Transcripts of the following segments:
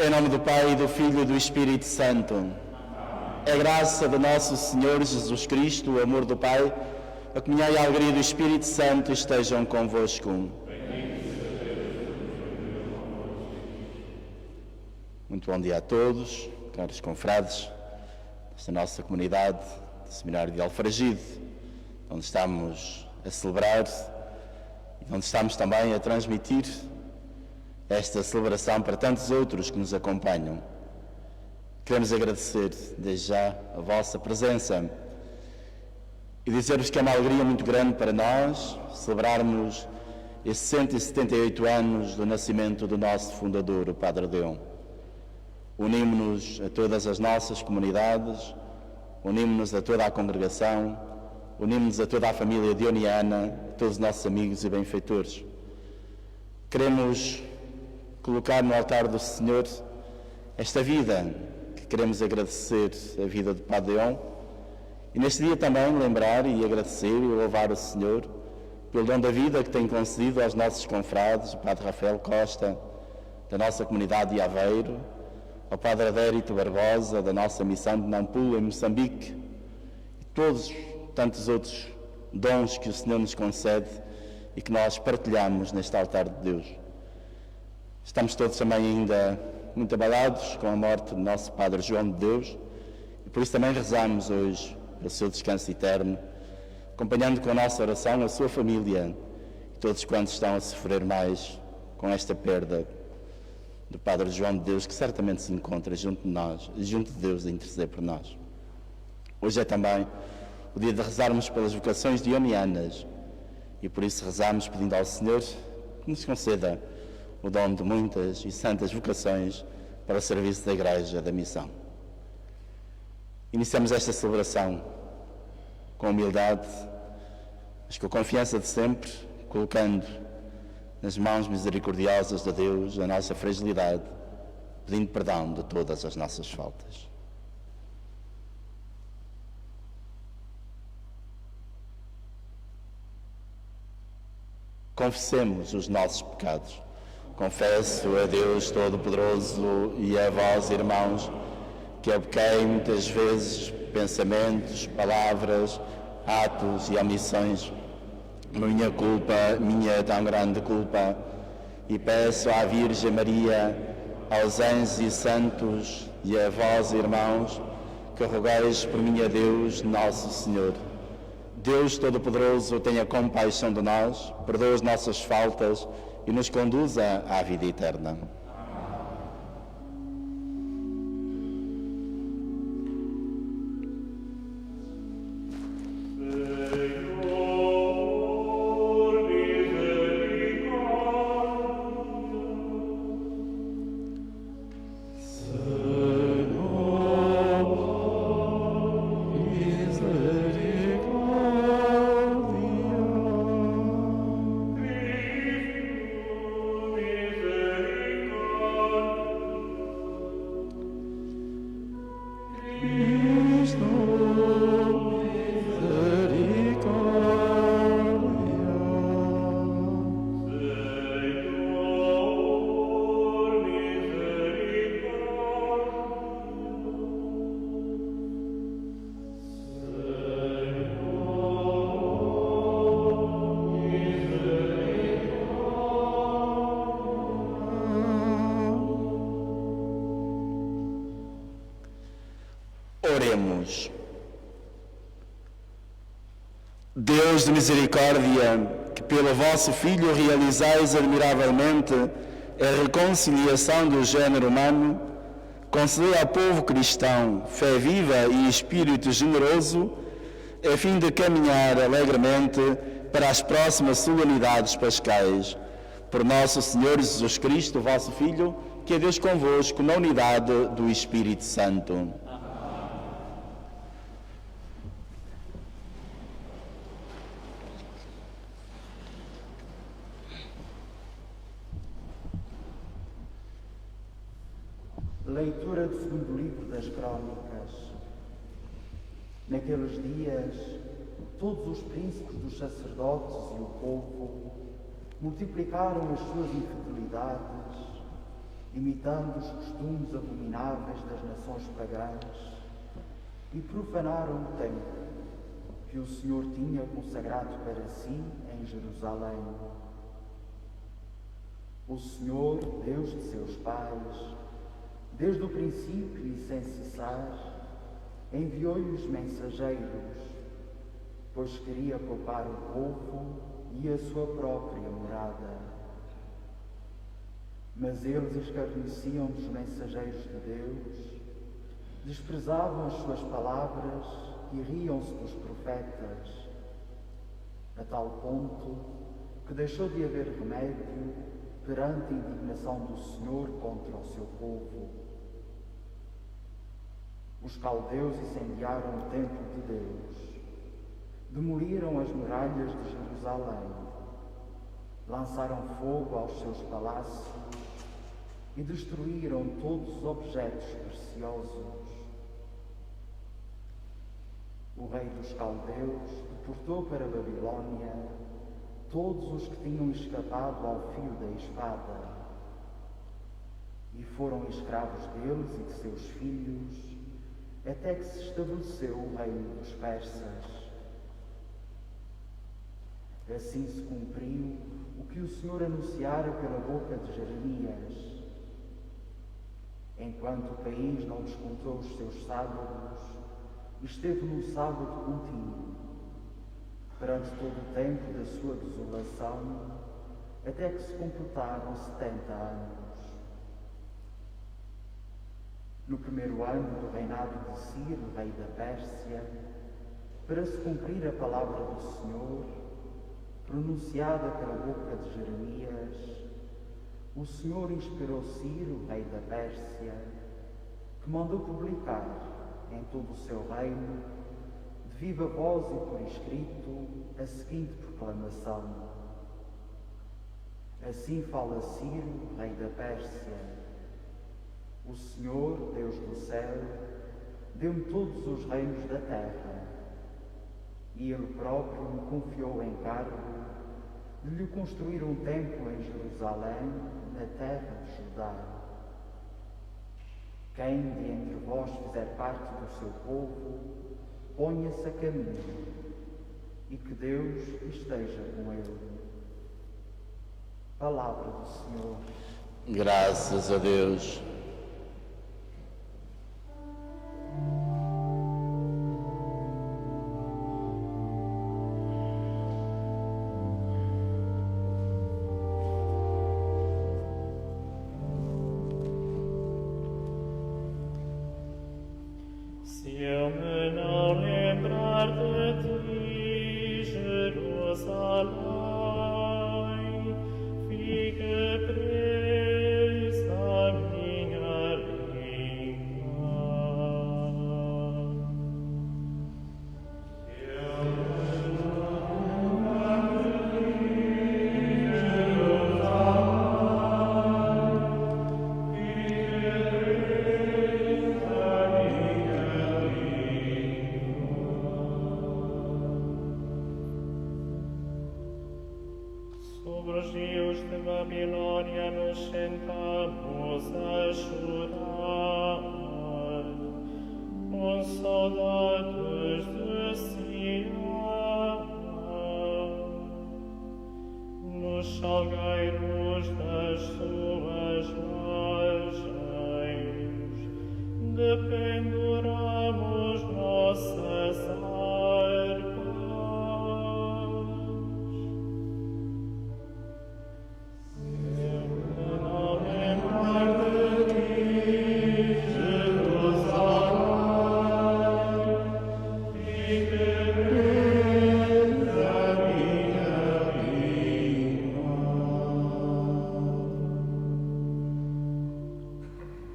Em nome do Pai, do Filho e do Espírito Santo. A graça do nosso Senhor Jesus Cristo, o amor do Pai, a comunhão e a alegria do Espírito Santo estejam convosco. Muito bom dia a todos, caros confrades desta nossa comunidade do Seminário de Alfragide, onde estamos a celebrar e onde estamos também a transmitir esta celebração para tantos outros que nos acompanham. Queremos agradecer desde já a vossa presença e dizer-vos que é uma alegria muito grande para nós celebrarmos esses 178 anos do nascimento do nosso fundador, o Padre Deon. Unimos-nos a todas as nossas comunidades, unimos-nos a toda a congregação, unimos-nos a toda a família deoniana, a todos os nossos amigos e benfeitores. Queremos colocar no altar do Senhor esta vida, que queremos agradecer a vida do Padre Deon, e neste dia também lembrar e agradecer e louvar o Senhor pelo dom da vida que tem concedido aos nossos confrades, o Padre Rafael Costa, da nossa comunidade de Aveiro, ao Padre Adérito Barbosa, da nossa missão de Nampula, em Moçambique, e todos tantos outros dons que o Senhor nos concede e que nós partilhamos neste altar de Deus. Estamos todos também ainda muito abalados com a morte do nosso Padre João de Deus e por isso também rezamos hoje pelo seu descanso eterno, acompanhando com a nossa oração a sua família e todos quantos estão a sofrer mais com esta perda do Padre João de Deus, que certamente se encontra junto de nós, junto de Deus, a interceder por nós. Hoje é também o dia de rezarmos pelas vocações dionianas e por isso rezamos pedindo ao Senhor que nos conceda o dom de muitas e santas vocações para o serviço da Igreja da Missão. Iniciamos esta celebração com humildade, mas com a confiança de sempre, colocando nas mãos misericordiosas de Deus a nossa fragilidade, pedindo perdão de todas as nossas faltas. Confessemos os nossos pecados. Confesso a Deus Todo-Poderoso e a vós, irmãos, que eu pequei muitas vezes, pensamentos, palavras, atos e omissões, minha culpa, minha tão grande culpa, e peço à Virgem Maria, aos anjos e santos e a vós, irmãos, que rogueis por mim a Deus, nosso Senhor. Deus Todo-Poderoso tenha compaixão de nós, perdoe as nossas faltas e nos conduza à vida eterna. Oremos. Deus de misericórdia, que pelo vosso Filho realizais admiravelmente a reconciliação do género humano, concedei ao povo cristão fé viva e espírito generoso, a fim de caminhar alegremente para as próximas solenidades pascais. Por nosso Senhor Jesus Cristo, vosso Filho, que é Deus convosco na unidade do Espírito Santo. Leitura do segundo livro das Crônicas. Naqueles dias, todos os príncipes dos sacerdotes e o povo multiplicaram as suas infidelidades imitando os costumes abomináveis das nações pagãs, e profanaram o templo que o Senhor tinha consagrado para si em Jerusalém. O Senhor, Deus de seus pais, desde o princípio e sem cessar, enviou-lhes mensageiros, pois queria poupar o povo e a sua própria morada. Mas eles escarneciam dos mensageiros de Deus, desprezavam as suas palavras e riam-se dos profetas, a tal ponto que deixou de haver remédio perante a indignação do Senhor contra o seu povo. Os caldeus incendiaram o templo de Deus, demoliram as muralhas de Jerusalém, lançaram fogo aos seus palácios e destruíram todos os objetos preciosos. O rei dos caldeus deportou para a Babilônia todos os que tinham escapado ao fio da espada, e foram escravos deles e de seus filhos, até que se estabeleceu o reino dos persas. Assim se cumpriu o que o Senhor anunciara pela boca de Jeremias. Enquanto o país não descontou os seus sábados, esteve no sábado contínuo, perante todo o tempo da sua desolação, até que se completaram 70 anos. No primeiro ano do reinado de Ciro, rei da Pérsia, para se cumprir a palavra do Senhor, pronunciada pela boca de Jeremias, o Senhor inspirou Ciro, rei da Pérsia, que mandou publicar em todo o seu reino, de viva voz e por escrito, a seguinte proclamação: Assim fala Ciro, rei da Pérsia: O Senhor, Deus do céu, deu-me todos os reinos da terra, e Ele próprio me confiou o encargo de lhe construir um templo em Jerusalém, na terra de Judá. Quem de entre vós fizer parte do seu povo, ponha-se a caminho, e que Deus esteja com ele. Palavra do Senhor. Graças a Deus. Se eu me não lembrar de ti, Jerusalém, fica presa a minha língua. Se eu me não lembrar de ti, Jerusalém, fica presa a minha Sobre os rios de Babilônia nos sentamos a chorar, com saudades de Sião, nos salgueiros das suas margens, dependuramos nossas harpas.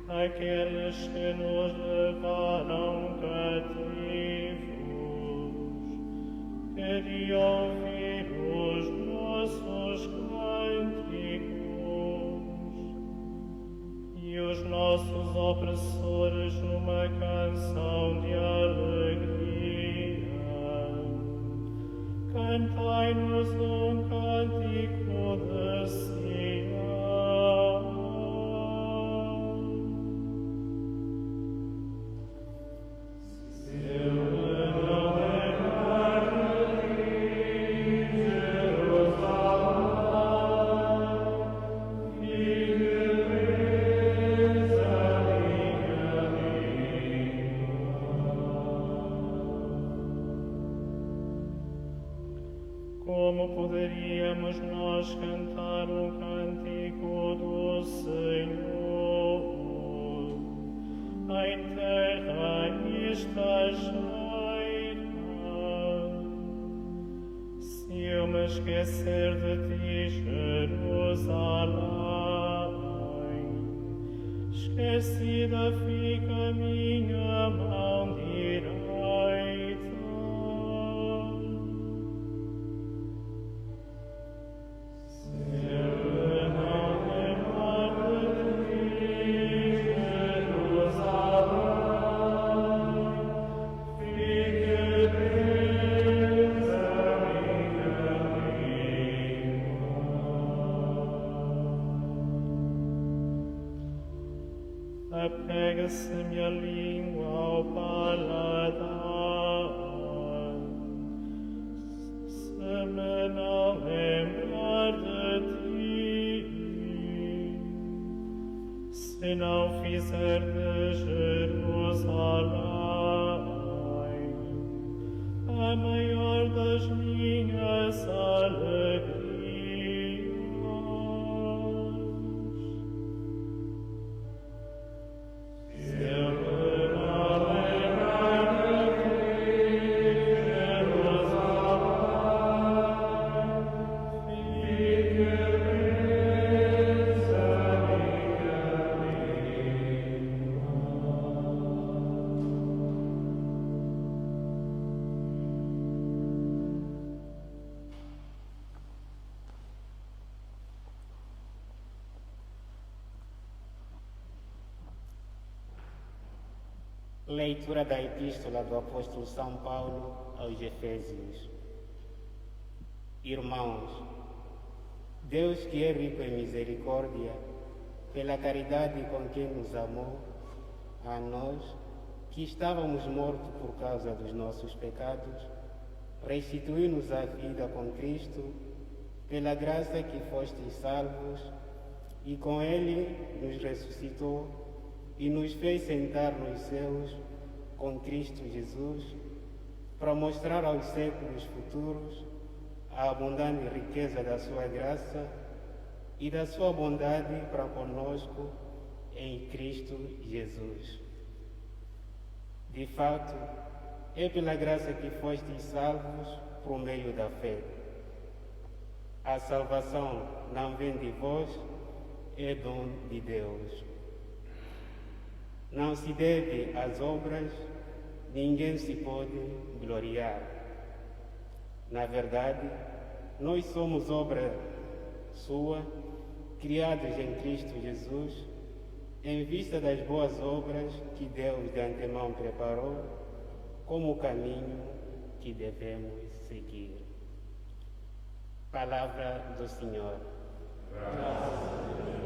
Aqueles que nos levaram cativos queriam ouvir os nossos cânticos, e os nossos opressores uma canção de alegria. Cantai-nos um cântico de Sião. Como poderíamos nós cantar o cântico do Senhor? Em terra estrangeira, se eu me esquecer de ti, Jerusalém, esquecida fica minha mão direita. Apega-se-me a língua ao paladar, se me não lembrar de ti, se não fizer de Jerusalém a maior das minhas alegrias. Leitura da Epístola do Apóstolo São Paulo aos Efésios. Irmãos, Deus, que é rico em misericórdia, pela caridade com que nos amou, a nós, que estávamos mortos por causa dos nossos pecados, restituiu-nos a vida com Cristo, pela graça que fostes salvos, e com Ele nos ressuscitou e nos fez sentar nos céus com Cristo Jesus, para mostrar aos séculos futuros a abundante riqueza da sua graça e da sua bondade para conosco em Cristo Jesus. De fato, é pela graça que fostes salvos por meio da fé. A salvação não vem de vós, é dom de Deus. Não se deve às obras, ninguém se pode gloriar. Na verdade, nós somos obra sua, criados em Cristo Jesus, em vista das boas obras que Deus de antemão preparou, como o caminho que devemos seguir. Palavra do Senhor. Graças a Deus.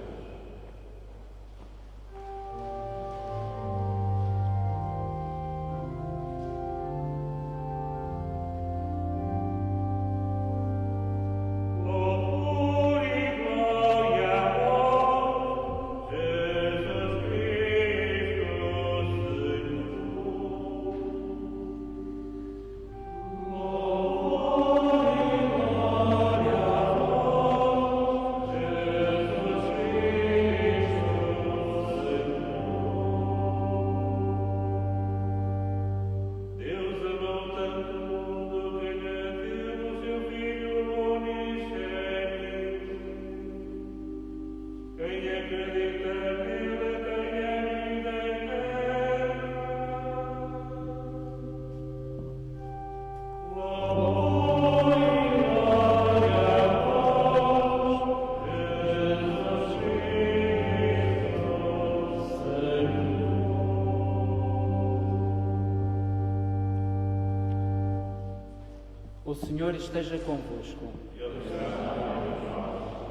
O Senhor esteja convosco.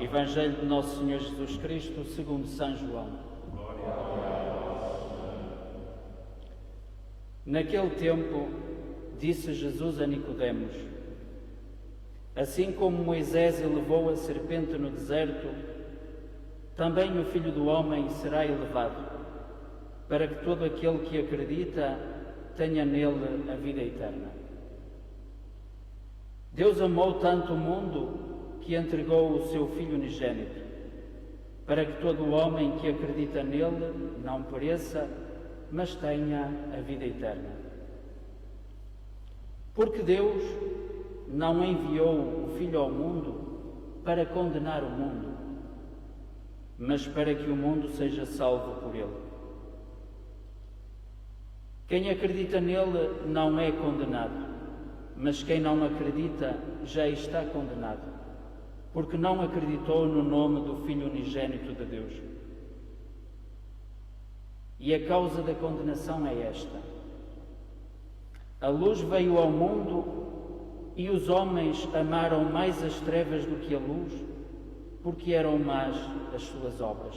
Evangelho de Nosso Senhor Jesus Cristo segundo São João. Naquele tempo, disse Jesus a Nicodemos: assim como Moisés elevou a serpente no deserto, também o Filho do Homem será elevado, para que todo aquele que acredita tenha nele a vida eterna. Deus amou tanto o mundo que entregou o seu Filho unigênito, para que todo o homem que acredita nele não pereça, mas tenha a vida eterna. Porque Deus não enviou o Filho ao mundo para condenar o mundo, mas para que o mundo seja salvo por ele. Quem acredita nele não é condenado, mas quem não acredita já está condenado, porque não acreditou no nome do Filho unigênito de Deus. E a causa da condenação é esta: a luz veio ao mundo e os homens amaram mais as trevas do que a luz, porque eram más as suas obras.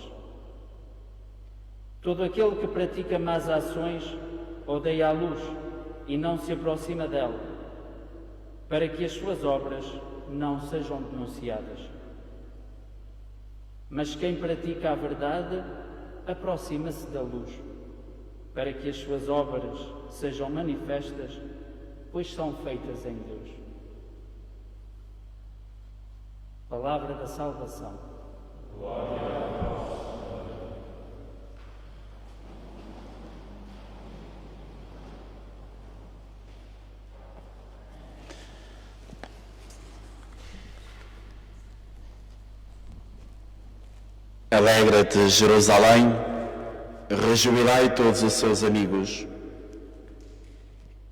Todo aquele que pratica más ações odeia a luz e não se aproxima dela, para que as suas obras não sejam denunciadas. Mas quem pratica a verdade aproxima-se da luz, para que as suas obras sejam manifestas, pois são feitas em Deus. Palavra da salvação. Glória a Deus. Alegra-te, Jerusalém, rejubilai todos os seus amigos.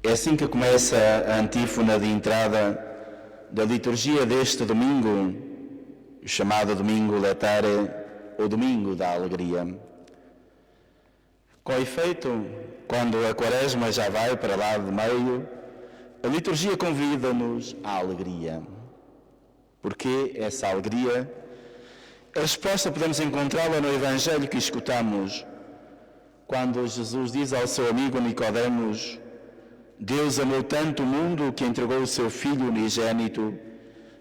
É assim que começa a antífona de entrada da liturgia deste domingo, chamado Domingo Letare, ou Domingo da Alegria. Com efeito, quando a Quaresma já vai para lá de meio, a liturgia convida-nos à alegria. Porque essa alegria? A resposta podemos encontrá-la no Evangelho que escutamos, quando Jesus diz ao seu amigo Nicodemos: Deus amou tanto o mundo que entregou o seu Filho unigênito,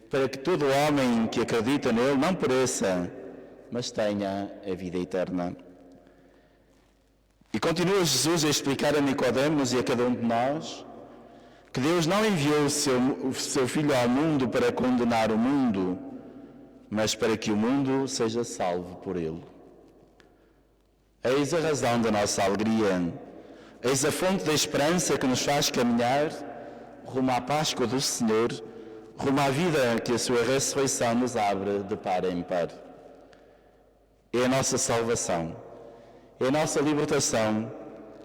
para que todo homem que acredita nele não pereça, mas tenha a vida eterna. E continua Jesus a explicar a Nicodemos e a cada um de nós que Deus não enviou o seu Filho ao mundo para condenar o mundo, mas para que o mundo seja salvo por ele. Eis a razão da nossa alegria, eis a fonte da esperança que nos faz caminhar rumo à Páscoa do Senhor, rumo à vida que a sua ressurreição nos abre de par em par. É a nossa salvação, é a nossa libertação,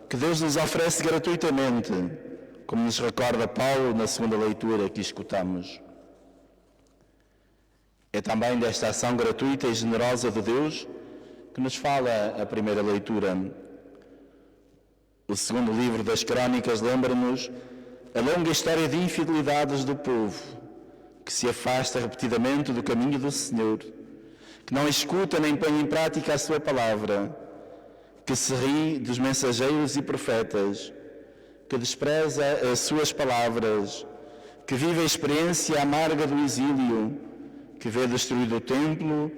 que Deus nos oferece gratuitamente, como nos recorda Paulo na segunda leitura que escutamos. É também desta ação gratuita e generosa de Deus que nos fala a primeira leitura. O segundo livro das Crônicas lembra-nos a longa história de infidelidades do povo, que se afasta repetidamente do caminho do Senhor, que não escuta nem põe em prática a sua palavra, que se ri dos mensageiros e profetas, que despreza as suas palavras, que vive a experiência amarga do exílio, que vê destruído o templo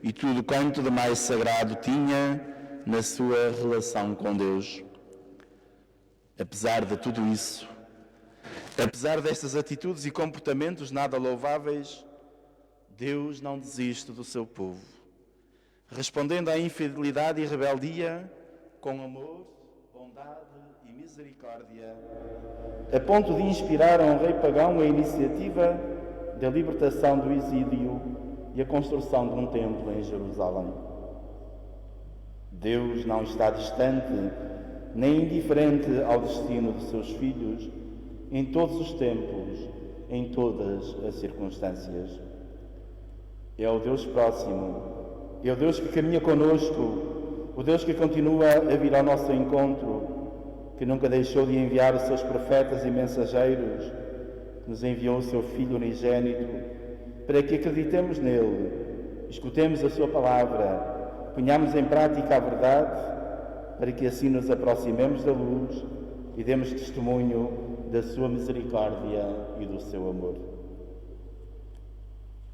e tudo quanto de mais sagrado tinha na sua relação com Deus. Apesar de tudo isso, apesar destas atitudes e comportamentos nada louváveis, Deus não desiste do seu povo, respondendo à infidelidade e rebeldia com amor, bondade e misericórdia, a ponto de inspirar a um rei pagão a iniciativa da libertação do exílio e a construção de um templo em Jerusalém. Deus não está distante nem indiferente ao destino de seus filhos em todos os tempos, em todas as circunstâncias. É o Deus próximo, é o Deus que caminha conosco, o Deus que continua a vir ao nosso encontro, que nunca deixou de enviar os seus profetas e mensageiros, que nos enviou o seu Filho unigênito, para que acreditemos nele, escutemos a sua palavra, ponhamos em prática a verdade, para que assim nos aproximemos da luz e demos testemunho da sua misericórdia e do seu amor.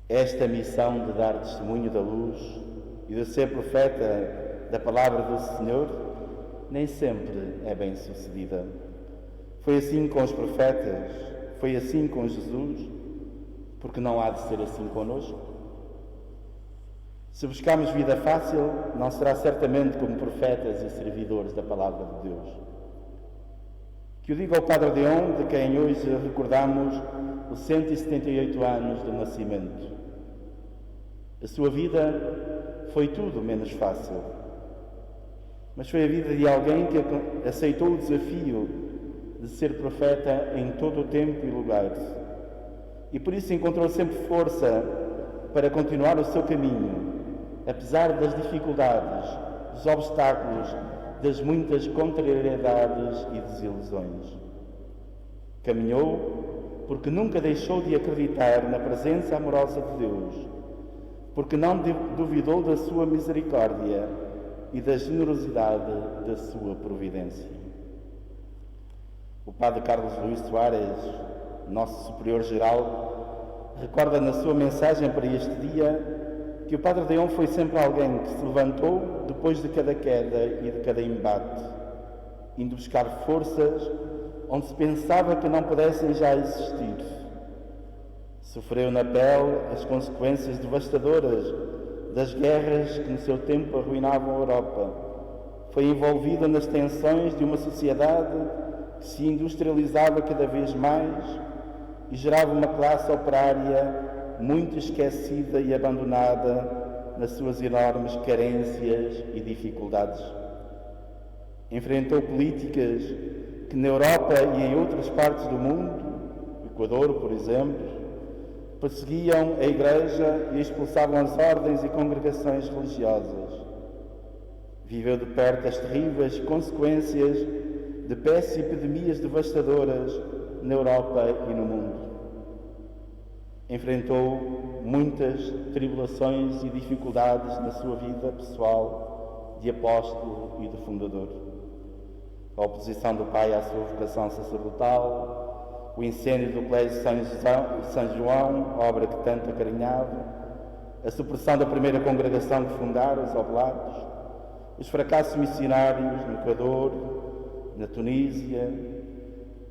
Esta missão de dar testemunho da luz e de ser profeta da palavra do Senhor nem sempre é bem sucedida. Foi assim com os profetas, foi assim com Jesus, porque não há de ser assim connosco. Se buscarmos vida fácil, não será certamente como profetas e servidores da palavra de Deus. Que o diga ao Padre Deon, de quem hoje recordamos os 178 anos do nascimento. A sua vida foi tudo menos fácil, mas foi a vida de alguém que aceitou o desafio de ser profeta em todo o tempo e lugar, e por isso encontrou sempre força para continuar o seu caminho, apesar das dificuldades, dos obstáculos, das muitas contrariedades e desilusões. Caminhou porque nunca deixou de acreditar na presença amorosa de Deus, porque não duvidou da sua misericórdia e da generosidade da sua providência. O Padre Carlos Luís Soares, nosso Superior-Geral, recorda na sua mensagem para este dia que o Padre Deon foi sempre alguém que se levantou depois de cada queda e de cada embate, indo buscar forças onde se pensava que não pudessem já existir. Sofreu na pele as consequências devastadoras das guerras que no seu tempo arruinavam a Europa. Foi envolvido nas tensões de uma sociedade que se industrializava cada vez mais e gerava uma classe operária muito esquecida e abandonada nas suas enormes carências e dificuldades. Enfrentou políticas que na Europa e em outras partes do mundo, Equador, por exemplo, perseguiam a Igreja e expulsavam as ordens e congregações religiosas. Viveu de perto as terríveis consequências de pestes e epidemias devastadoras na Europa e no mundo. Enfrentou muitas tribulações e dificuldades na sua vida pessoal de apóstolo e de fundador. A oposição do pai à sua vocação sacerdotal, o incêndio do Colégio São João, obra que tanto acarinhava, a supressão da primeira congregação que fundara, os Oblatos, os fracassos missionários no Equador, na Tunísia,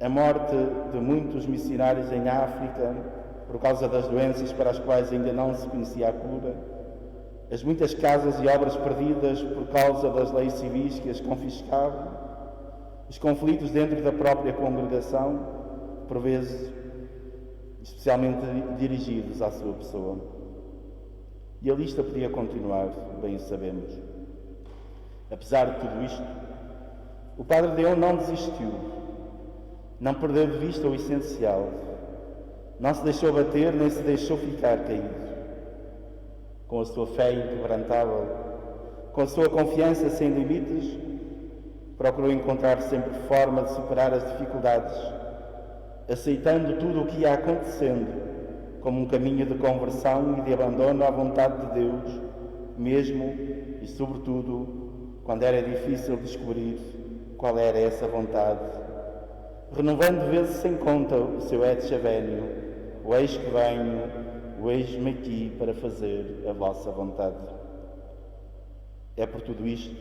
a morte de muitos missionários em África por causa das doenças para as quais ainda não se conhecia a cura, as muitas casas e obras perdidas por causa das leis civis que as confiscavam, os conflitos dentro da própria congregação, por vezes especialmente dirigidos à sua pessoa. E a lista podia continuar, bem o sabemos. Apesar de tudo isto, o Padre Deon não desistiu, não perdeu de vista o essencial, não se deixou bater nem se deixou ficar caído. Com a sua fé inquebrantável, com a sua confiança sem limites, procurou encontrar sempre forma de superar as dificuldades, aceitando tudo o que ia acontecendo como um caminho de conversão e de abandono à vontade de Deus, mesmo e sobretudo quando era difícil descobrir qual era essa vontade, renovando vezes sem conta o seu et chavenio, o eis que venho, o eis-me aqui para fazer a vossa vontade. É por tudo isto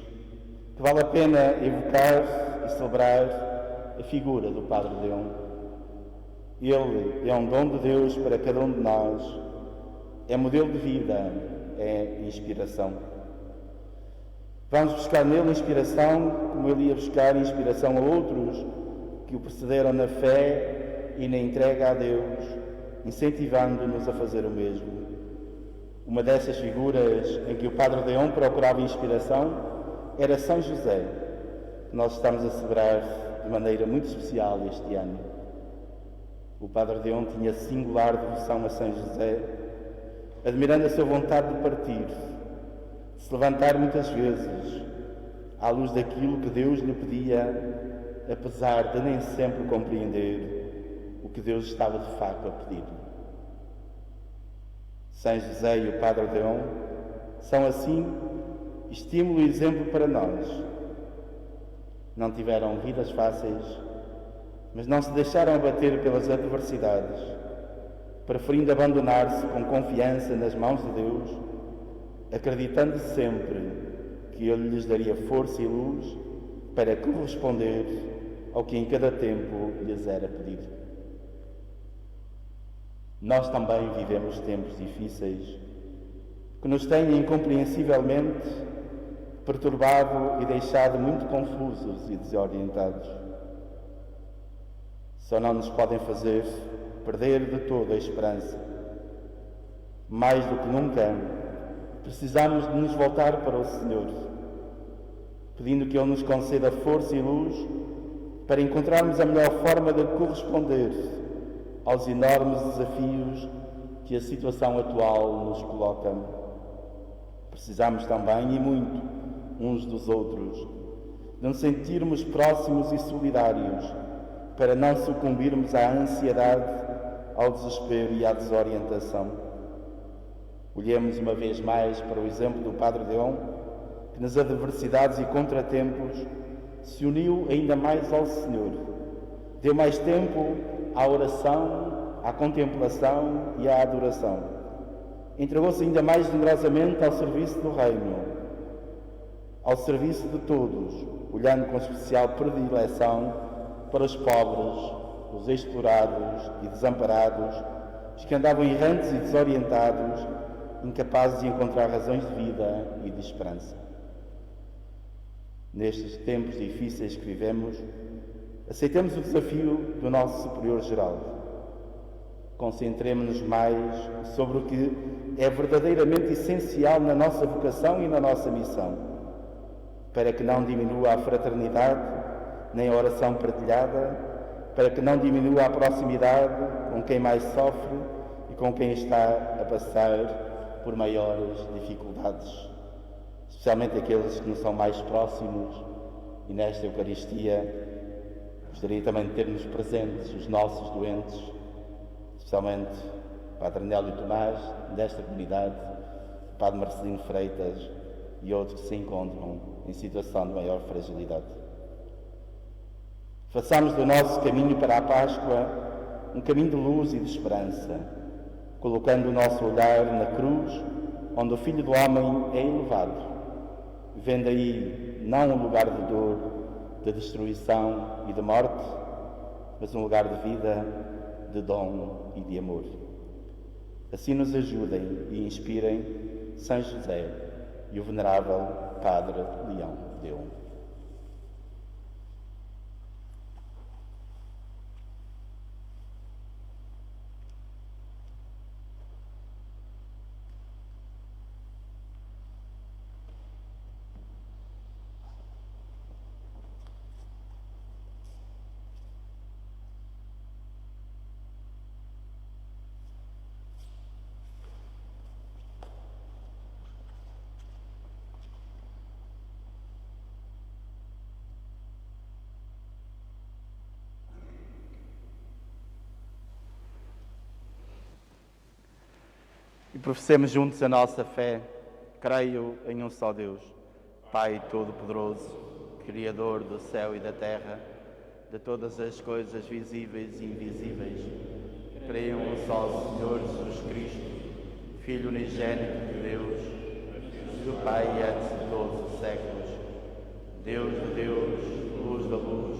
que vale a pena evocar e celebrar a figura do Padre Deon. Ele é um dom de Deus para cada um de nós, é modelo de vida, é inspiração. Vamos buscar nele inspiração, como ele ia buscar inspiração a outros que o precederam na fé e na entrega a Deus, incentivando-nos a fazer o mesmo. Uma dessas figuras em que o Padre Deon procurava inspiração era São José, que nós estamos a celebrar de maneira muito especial este ano. O Padre Deon tinha singular devoção a São José, admirando a sua vontade de partir, de se levantar muitas vezes, à luz daquilo que Deus lhe pedia, apesar de nem sempre compreender o que Deus estava de facto a pedir. São José e o Padre Deon são, assim, estímulo e exemplo para nós. Não tiveram vidas fáceis, mas não se deixaram abater pelas adversidades, preferindo abandonar-se com confiança nas mãos de Deus, acreditando sempre que Ele lhes daria força e luz para corresponder ao que em cada tempo lhes era pedido. Nós também vivemos tempos difíceis que nos têm incompreensivelmente perturbado e deixado muito confusos e desorientados. Só não nos podem fazer perder de todo a esperança. Mais do que nunca, precisamos de nos voltar para o Senhor, pedindo que Ele nos conceda força e luz para encontrarmos a melhor forma de corresponder aos enormes desafios que a situação atual nos coloca. Precisamos também, e muito, uns dos outros, de nos sentirmos próximos e solidários para não sucumbirmos à ansiedade, ao desespero e à desorientação. Olhemos uma vez mais para o exemplo do Padre Deon, que nas adversidades e contratempos se uniu ainda mais ao Senhor, deu mais tempo à oração, à contemplação e à adoração. Entregou-se ainda mais generosamente ao serviço do Reino, ao serviço de todos, olhando com especial predileção para os pobres, os explorados e desamparados, os que andavam errantes e desorientados, incapazes de encontrar razões de vida e de esperança. Nestes tempos difíceis que vivemos, aceitemos o desafio do nosso Superior Geral. Concentremo-nos mais sobre o que é verdadeiramente essencial na nossa vocação e na nossa missão, para que não diminua a fraternidade, nem a oração partilhada, para que não diminua a proximidade com quem mais sofre e com quem está a passar por maiores dificuldades, especialmente aqueles que nos são mais próximos. E nesta Eucaristia gostaria também de termos presentes os nossos doentes, especialmente o Padre Nélio Tomás, desta comunidade, o Padre Marcelino Freitas e outros que se encontram em situação de maior fragilidade. Façamos do nosso caminho para a Páscoa um caminho de luz e de esperança, colocando o nosso olhar na cruz, onde o Filho do Homem é elevado, vendo aí não um lugar de dor, de destruição e de morte, mas um lugar de vida, de dom e de amor. Assim nos ajudem e inspirem São José e o Venerável Padre Leão Deon. E professemos juntos a nossa fé. Creio em um só Deus, Pai Todo-Poderoso, Criador do céu e da terra, de todas as coisas visíveis e invisíveis. Creio em um só Senhor Jesus Cristo, Filho unigênito de Deus, do Pai antes de todos os séculos. Deus de Deus, luz da luz,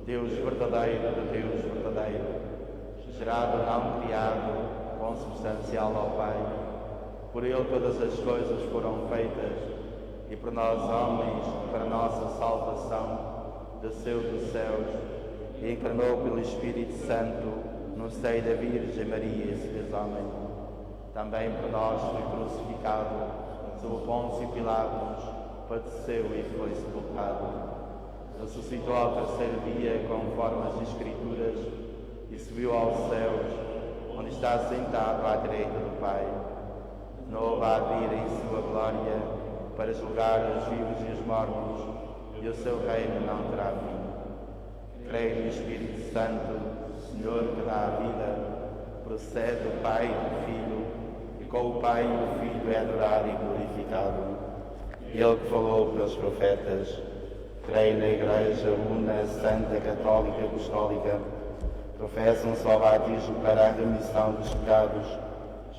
Deus verdadeiro de Deus verdadeiro, gerado não criado, consubstancial ao Pai. Por Ele todas as coisas foram feitas, e por nós homens, para nossa salvação, desceu dos céus e encarnou pelo Espírito Santo no seio da Virgem Maria e se fez homem. Também por nós foi crucificado, sob Pôncio Pilatos, padeceu e foi sepultado. Ressuscitou ao terceiro dia, conforme as Escrituras, e subiu aos céus, onde está sentado à direita do Pai. De novo há de vir em sua glória para julgar os vivos e os mortos, e o seu reino não terá fim. Creio no Espírito Santo, Senhor que dá a vida, procede do Pai e do Filho, e com o Pai e o Filho é adorado e glorificado. Ele que falou pelos profetas, creio na Igreja una, santa, católica, apostólica, professa um só batismo para a remissão dos pecados,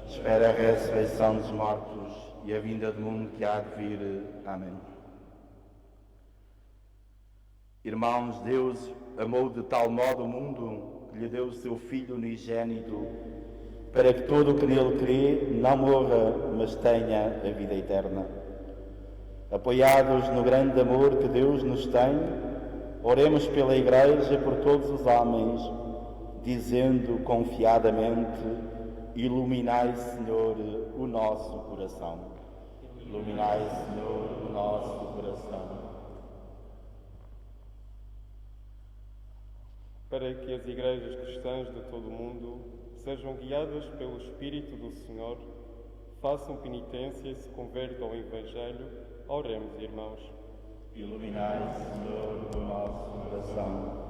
espera a ressurreição dos mortos e a vinda do mundo que há de vir. Amém. Irmãos, Deus amou de tal modo o mundo que lhe deu o seu Filho unigênito, para que todo o que nele crê não morra, mas tenha a vida eterna. Apoiados no grande amor que Deus nos tem, oremos pela Igreja, por todos os homens, dizendo confiadamente: iluminai, Senhor, o nosso coração. Iluminai, Senhor, o nosso coração. Para que as igrejas cristãs de todo o mundo sejam guiadas pelo Espírito do Senhor, façam penitência e se convertam ao Evangelho, oremos, irmãos. Iluminai, Senhor, o nosso coração.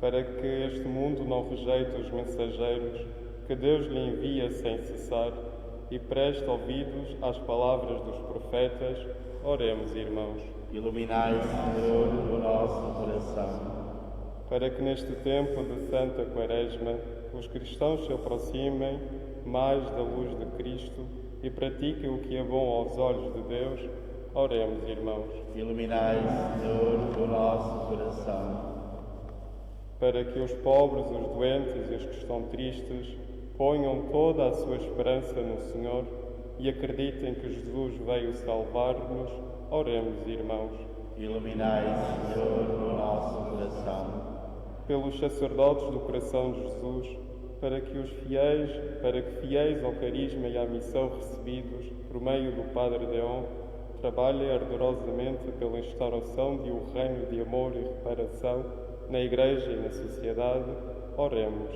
Para que este mundo não rejeite os mensageiros que Deus lhe envia sem cessar e preste ouvidos às palavras dos profetas, oremos, irmãos. Iluminai, Senhor, o nosso coração. Para que neste tempo de Santa Quaresma os cristãos se aproximem mais da luz de Cristo e pratiquem o que é bom aos olhos de Deus, oremos, irmãos. Iluminai, Senhor, o nosso coração. Para que os pobres, os doentes e os que estão tristes ponham toda a sua esperança no Senhor e acreditem que Jesus veio salvar-nos, oremos, irmãos. Iluminai, Senhor, o nosso coração. Pelos sacerdotes do coração de Jesus, para que fiéis ao carisma e à missão recebidos por meio do Padre Deon, trabalhem ardorosamente pela instauração de um reino de amor e reparação na Igreja e na sociedade, oremos.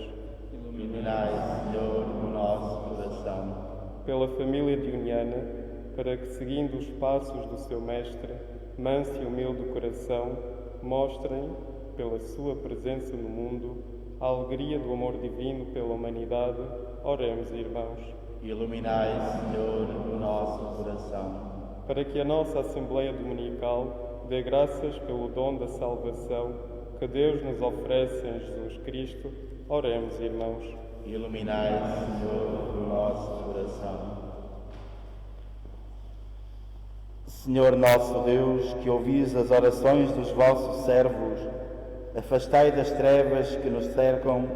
Iluminai, Senhor, o nosso coração. Pela família dioniana, para que, seguindo os passos do seu Mestre, manso e humilde coração, mostrem, pela sua presença no mundo, a alegria do amor divino pela humanidade, oremos, irmãos. Iluminai, Senhor, o nosso coração. Para que a nossa Assembleia Dominical dê graças pelo dom da salvação que Deus nos oferece em Jesus Cristo, oremos, irmãos. Iluminai, Senhor, o nosso coração. Senhor nosso Deus, que ouvis as orações dos vossos servos, afastai das trevas que nos cercam,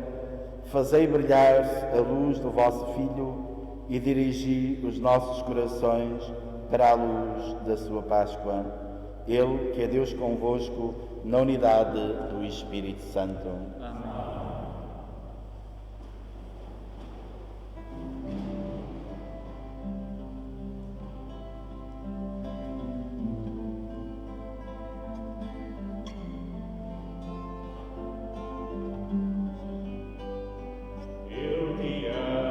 fazei brilhar a luz do vosso Filho e dirigi os nossos corações para a luz da sua Páscoa. Ele, que é Deus convosco, na unidade do Espírito Santo. Amém. Ilumina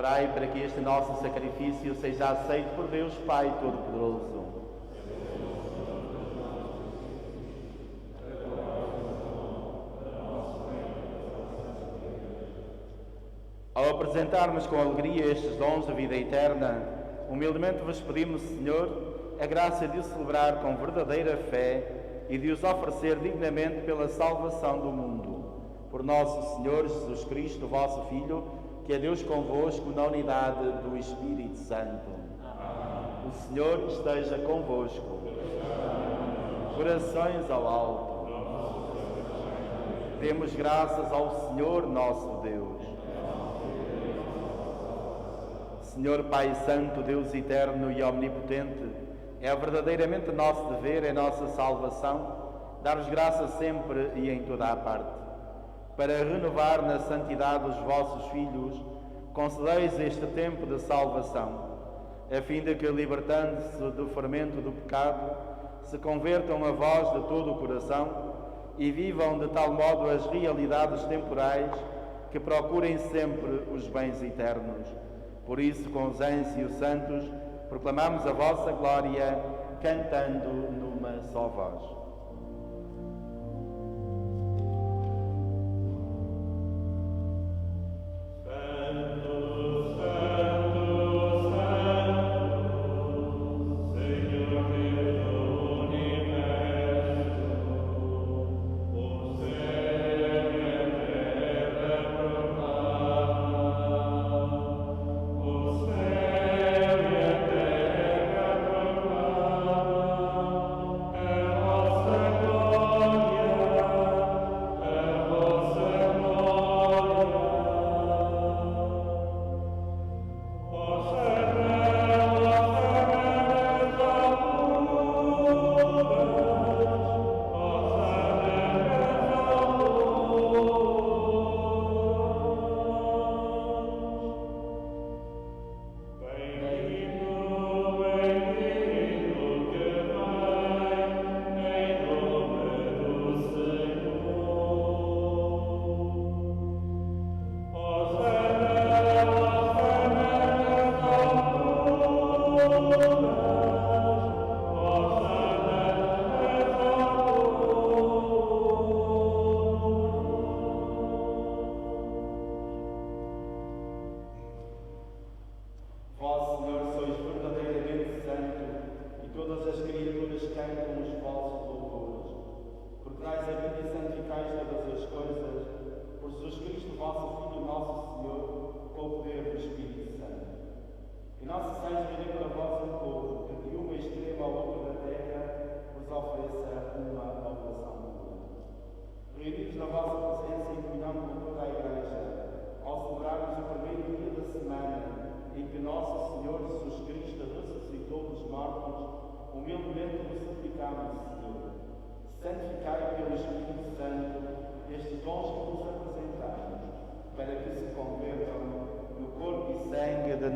orai para que este nosso sacrifício seja aceito por Deus Pai Todo-Poderoso. Ao apresentarmos com alegria estes dons da vida eterna, humildemente vos pedimos, Senhor, a graça de os celebrar com verdadeira fé e de os oferecer dignamente pela salvação do mundo. Por nosso Senhor Jesus Cristo, vosso Filho, que é Deus convosco na unidade do Espírito Santo. Amém. O Senhor esteja convosco. Corações ao alto. Demos graças ao Senhor nosso Deus. Senhor Pai Santo, Deus eterno e omnipotente, é verdadeiramente nosso dever, é nossa salvação, dar-vos graças sempre e em toda a parte. Para renovar na santidade os vossos filhos, concedeis este tempo de salvação, a fim de que, libertando-se do fermento do pecado, se convertam a vós de todo o coração e vivam de tal modo as realidades temporais que procurem sempre os bens eternos. Por isso, com os anjos e os santos, proclamamos a vossa glória, cantando numa só voz.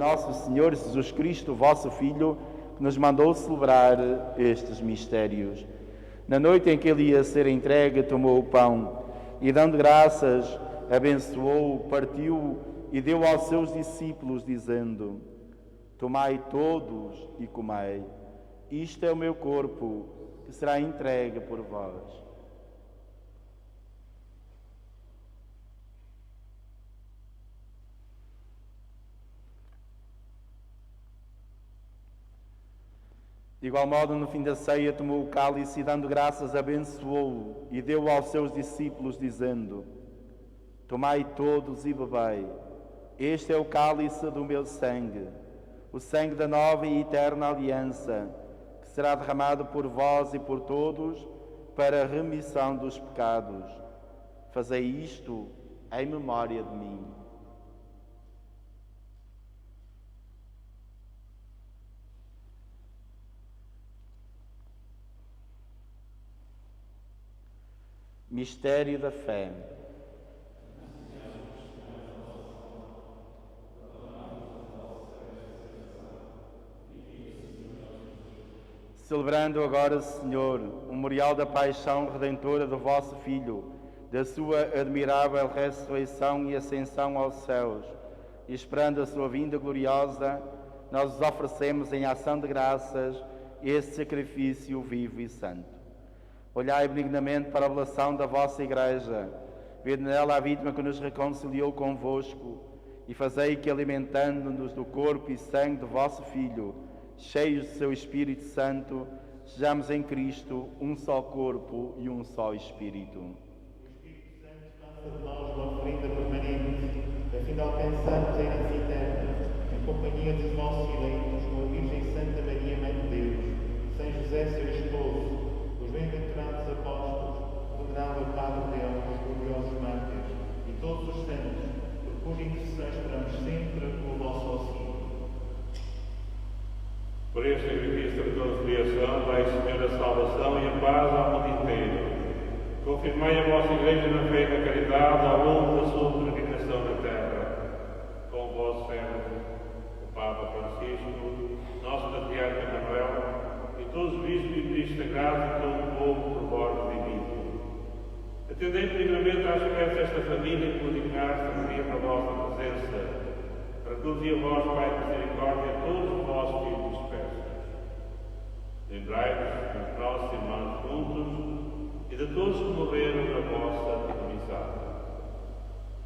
Nosso Senhor Jesus Cristo, vosso Filho, que nos mandou celebrar estes mistérios. Na noite em que ele ia ser entregue, tomou o pão e, dando graças, abençoou, partiu e deu aos seus discípulos, dizendo: Tomai todos e comei. Isto é o meu corpo, que será entregue por vós. De igual modo, no fim da ceia, tomou o cálice e, dando graças, abençoou-o e deu aos seus discípulos, dizendo: Tomai todos e bebei. Este é o cálice do meu sangue, o sangue da nova e eterna aliança, que será derramado por vós e por todos para a remissão dos pecados. Fazei isto em memória de mim. Mistério da fé. Celebrando agora, Senhor, o memorial da paixão redentora do vosso Filho, da sua admirável ressurreição e ascensão aos céus, e esperando a sua vinda gloriosa, nós os oferecemos em ação de graças este sacrifício vivo e santo. Olhai benignamente para a oblação da vossa Igreja, vede nela a vítima que nos reconciliou convosco, e fazei que, alimentando-nos do corpo e sangue do vosso Filho, cheios do seu Espírito Santo, sejamos em Cristo um só corpo e um só Espírito. O Espírito Santo faça de nós uma oferenda permanente, a fim de alcançarmos a herança eterna, em companhia dos vossos eleitos, com a Virgem Santa Maria, Mãe de Deus, São José, seu esposo, os bem-aventurados apóstolos, o venerável Padre Leão, os gloriosos mártires, e todos os santos, por cuja intercessão esperamos sempre o vosso auxílio. Por este sacrifício de reconciliação, dai, Senhor, a salvação e a paz ao mundo inteiro. Confirmai a vossa Igreja na fé e na caridade ao longo da sua peregrinação na terra. Com o vosso servo, o Papa Francisco, nosso Patriarca Manuel, e todos os bispos e ministros sagrados e todo o povo por vós redimido. Atendei benignamente às preces desta família que vos dignaste a pedir na vossa presença, para conduzir a vós, Pai de misericórdia, a todos os vossos filhos dispersos. Lembrai-vos dos nossos irmãos juntos e de todos que morreram na vossa amizade.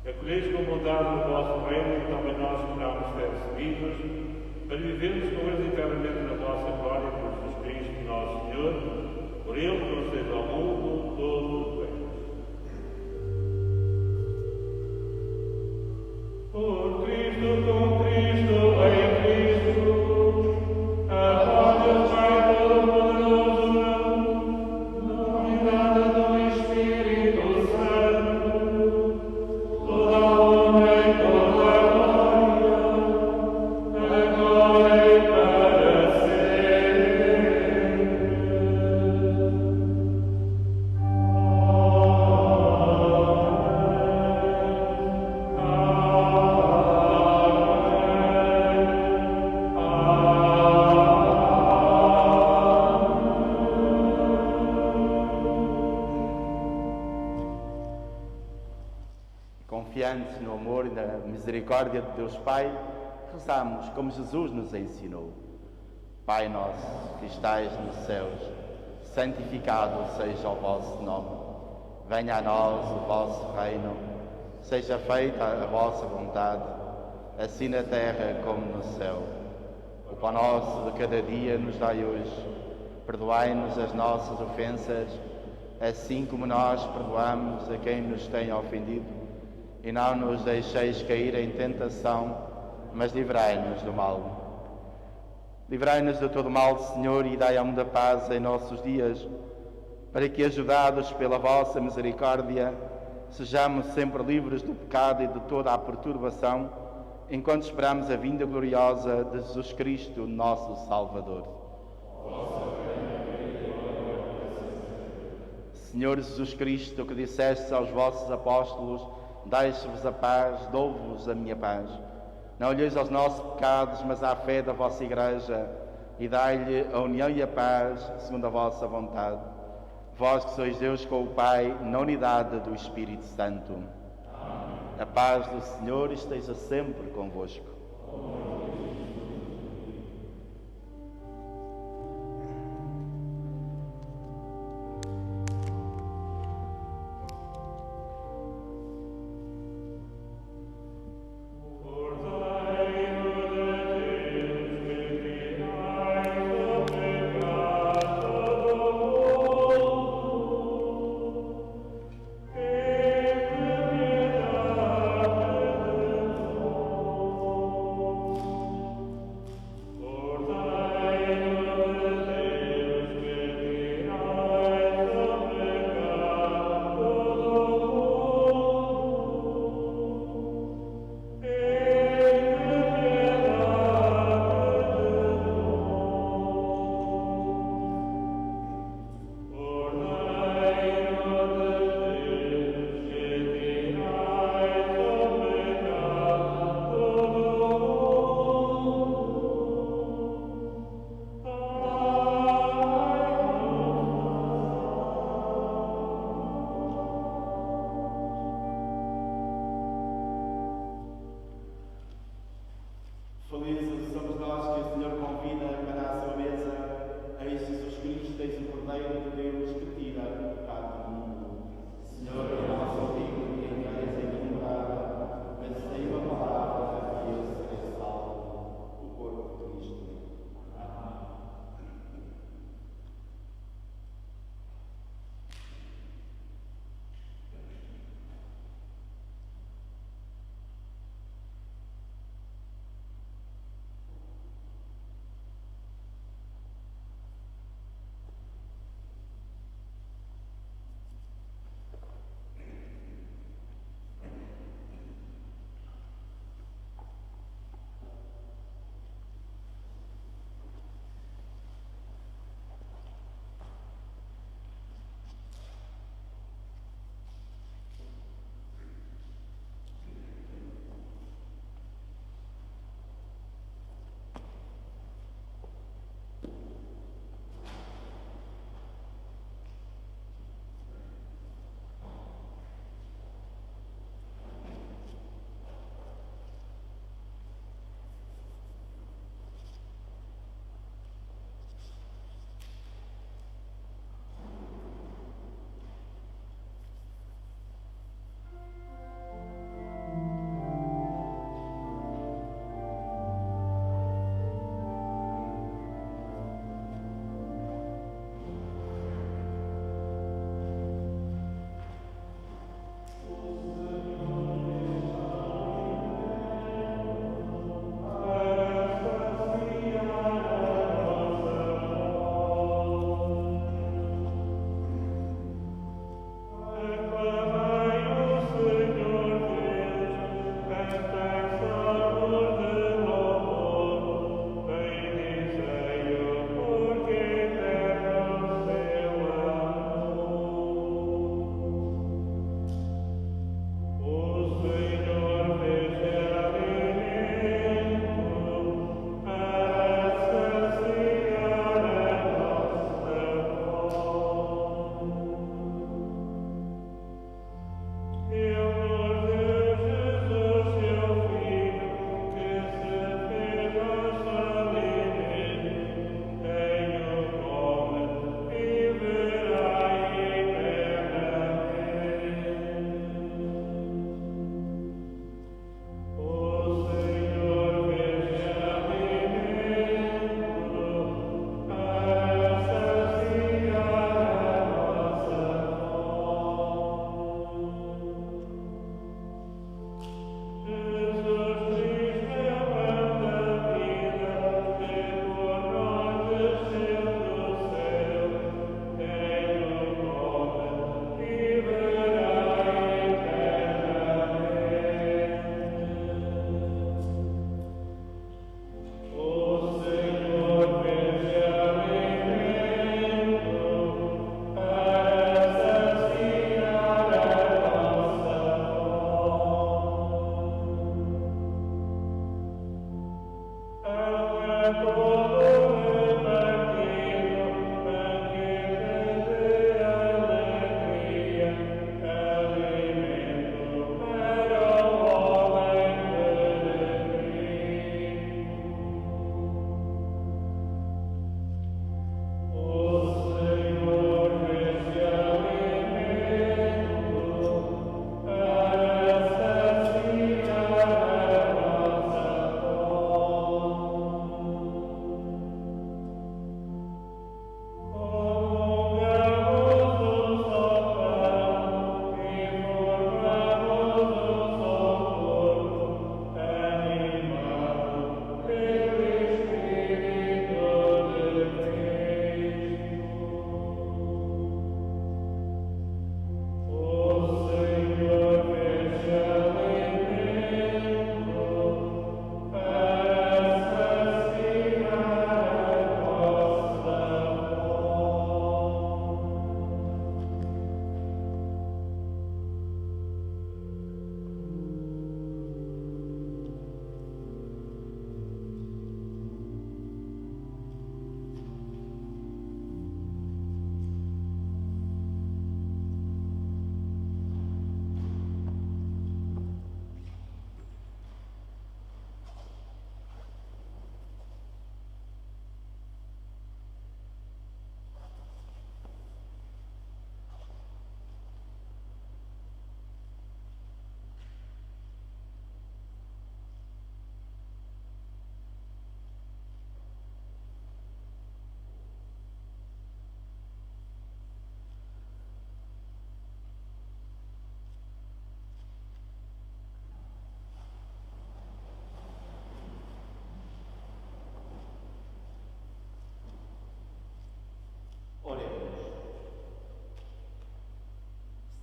Acolheis com bondade o vosso reino e também nós esperamos ser recebidos, para vivermos com eles eternamente na vossa glória por Jesus Cristo, nosso Senhor, por ele que nos seja ao mundo todo o bem. Por Cristo, com Cristo, em Cristo, a paz do Pai Todo-Poderoso, na unidade do Espírito Santo, toda a honra e toda a glória, agora e para sempre. Confiantes no amor e na misericórdia de Deus Pai, rezamos como Jesus nos ensinou. Pai nosso, que estais nos céus, santificado seja o vosso nome. Venha a nós o vosso reino. Seja feita a vossa vontade, assim na terra como no céu. O pão nosso de cada dia nos dai hoje. Perdoai-nos as nossas ofensas, assim como nós perdoamos a quem nos tem ofendido. E não nos deixeis cair em tentação, mas livrai-nos do mal. Livrai-nos de todo mal, Senhor, e dai a muita paz em nossos dias, para que, ajudados pela vossa misericórdia, sejamos sempre livres do pecado e de toda a perturbação, enquanto esperamos a vinda gloriosa de Jesus Cristo, nosso Salvador. Senhor Jesus Cristo, que disseste aos vossos apóstolos: deixe-vos a paz, dou-vos a minha paz. Não olheis aos nossos pecados, mas à fé da vossa Igreja, e dai-lhe a união e a paz, segundo a vossa vontade. Vós que sois Deus com o Pai, na unidade do Espírito Santo. Amém. A paz do Senhor esteja sempre convosco.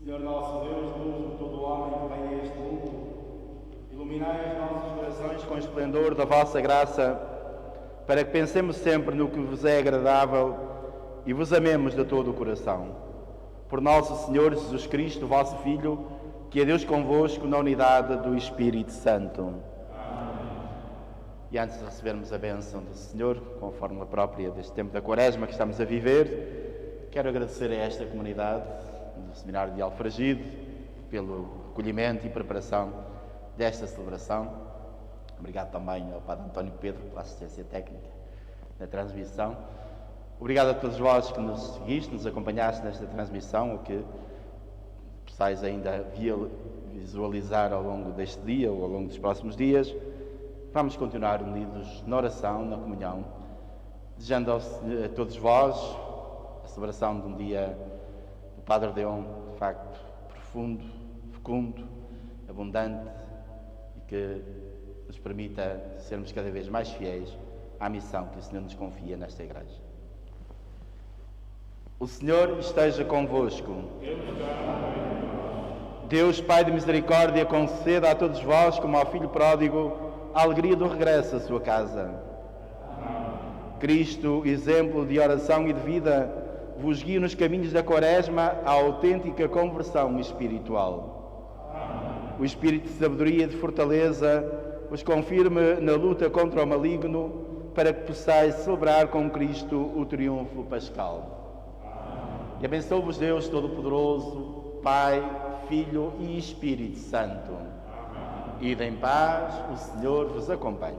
Senhor nosso Deus, luz de todo homem que vem a este mundo, iluminai os nossos corações com o esplendor da vossa graça, para que pensemos sempre no que vos é agradável e vos amemos de todo o coração. Por nosso Senhor Jesus Cristo, vosso Filho, que é Deus convosco na unidade do Espírito Santo. Amém. E antes de recebermos a bênção do Senhor, com a fórmula própria deste tempo da Quaresma que estamos a viver, quero agradecer a esta comunidade do Seminário de Alfragide pelo acolhimento e preparação desta celebração. Obrigado também ao Padre António Pedro pela assistência técnica na transmissão. Obrigado a todos vós que nos seguiste, nos acompanhaste nesta transmissão, ou que possais ainda visualizar ao longo deste dia ou ao longo dos próximos dias. Vamos continuar unidos na oração, na comunhão, desejando a todos vós a celebração de um dia do Padre Deon, de facto, profundo, fecundo, abundante, e que nos permita sermos cada vez mais fiéis à missão que o Senhor nos confia nesta Igreja. O Senhor esteja convosco. Deus, Pai de misericórdia, conceda a todos vós, como ao Filho pródigo, a alegria do regresso à sua casa. Cristo, exemplo de oração e de vida, vos guie nos caminhos da Quaresma à autêntica conversão espiritual. O Espírito de sabedoria e de fortaleza vos confirme na luta contra o maligno, para que possais celebrar com Cristo o triunfo pascal. E abençoe-vos Deus Todo-Poderoso, Pai, Filho e Espírito Santo. Amém. Ide em paz, o Senhor vos acompanhe.